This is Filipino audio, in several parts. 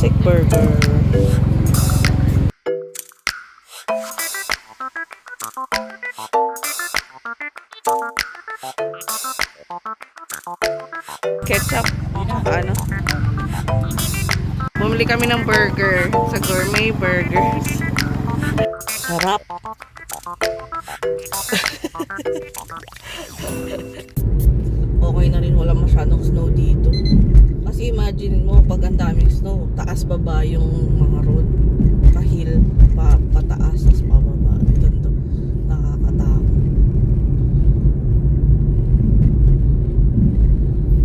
Classic burger. Ketchup. Ano? Bumili kami ng burger sa Gourmet Burgers. Sarap. Okay na rin, wala masyadong snow dito. Kasi imagine mo, pag ang daming snow, taas baba yung mga road. Kahil, pataas, tas pababa. Ito, nakakatakot.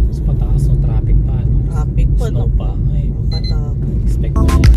Mas pataas o traffic pa, no? Traffic pa, Snow no? pa. Ay, Nakakatakot. expect mo yan.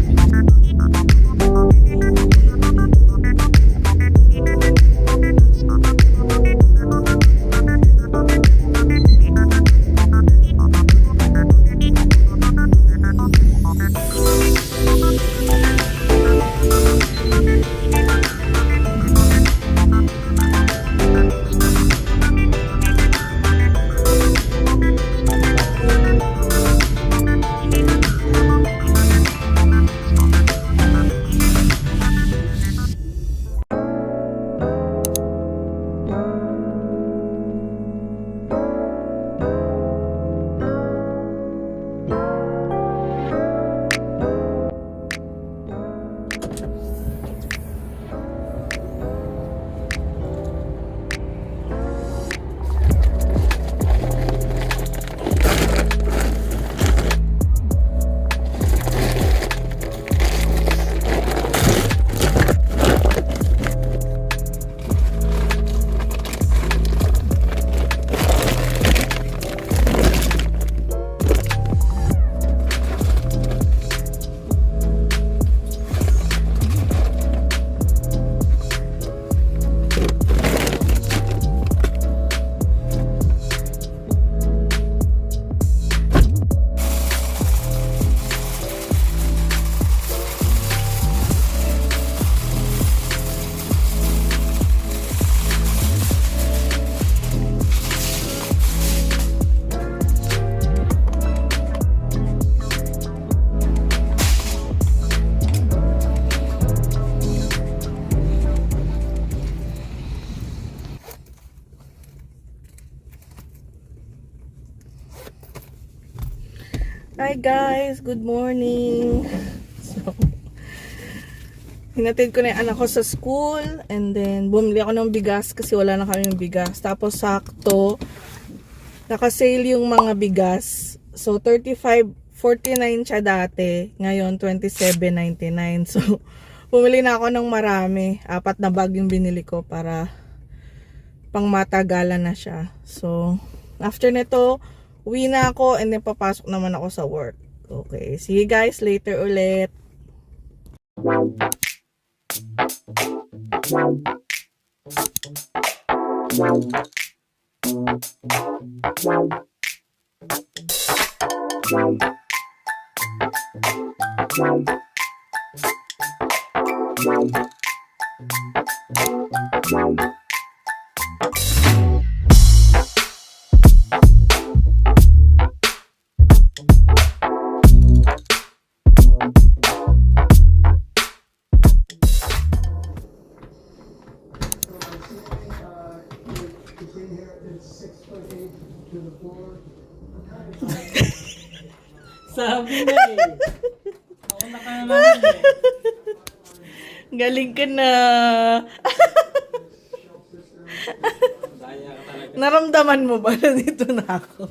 Hi guys, good morning. So, hinatid ko na yung anak ko sa school and then bumili ako ng bigas kasi wala na kami ng bigas. Tapos sakto, naka-sale yung mga bigas. So 35.49 siya dati, ngayon 27.99. So bumili na ako ng marami. 4 na bag yung binili ko para pang matagalan na siya. So after nito, uwi na ako and then papasok naman ako sa work. Okay, see you guys later ulit. Sabi na eh. Ako na ka naman eh. Galing ka na. Daya ka talaga. Naramdaman mo ba na dito na ako?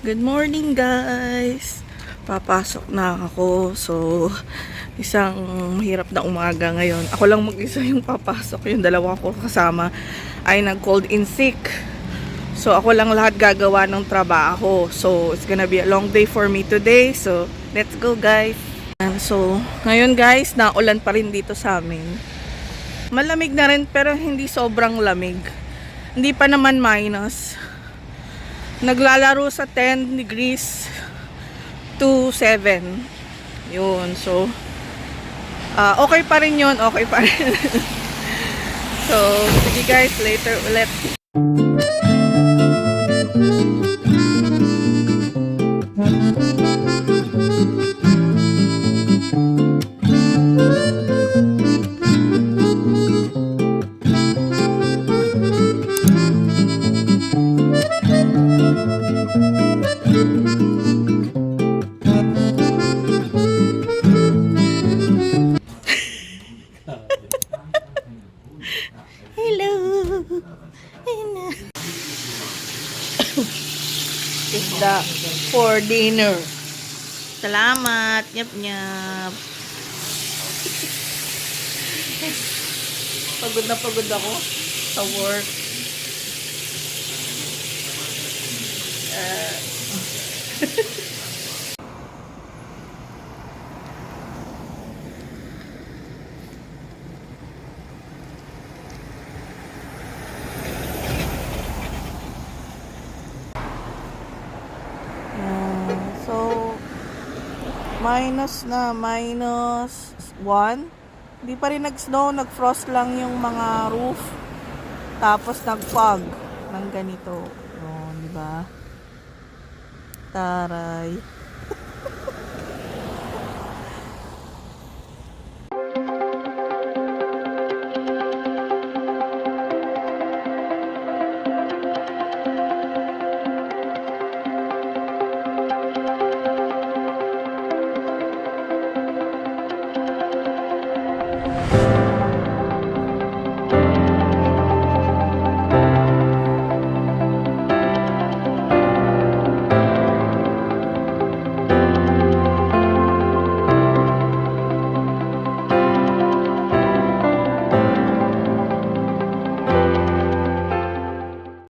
Good morning guys! Papasok na ako. So, isang mahirap na umaga ngayon. Ako lang mag-isa yung papasok. Yung dalawa ko kasama ay nag-called in sick. So, ako lang lahat gagawa ng trabaho. So, it's gonna be a long day for me today. So, let's go guys! And so, ngayon guys, naulan pa rin dito sa amin. Malamig na rin pero hindi sobrang lamig. Hindi pa naman minus. Naglalaro sa 10 degrees to 7. Yun. So, okay pa rin yun. Okay pa rin. So, sige guys. Later ulit. Hello. Hello. Isda for dinner. Salamat. Nyap nyap. Pagod na pagod ako sa work. So, minus na, minus 1. Hindi pa rin nag-snow, nag-frost lang yung mga roof. Tapos nag-fog ng ganito. Oh, di ba? Taray.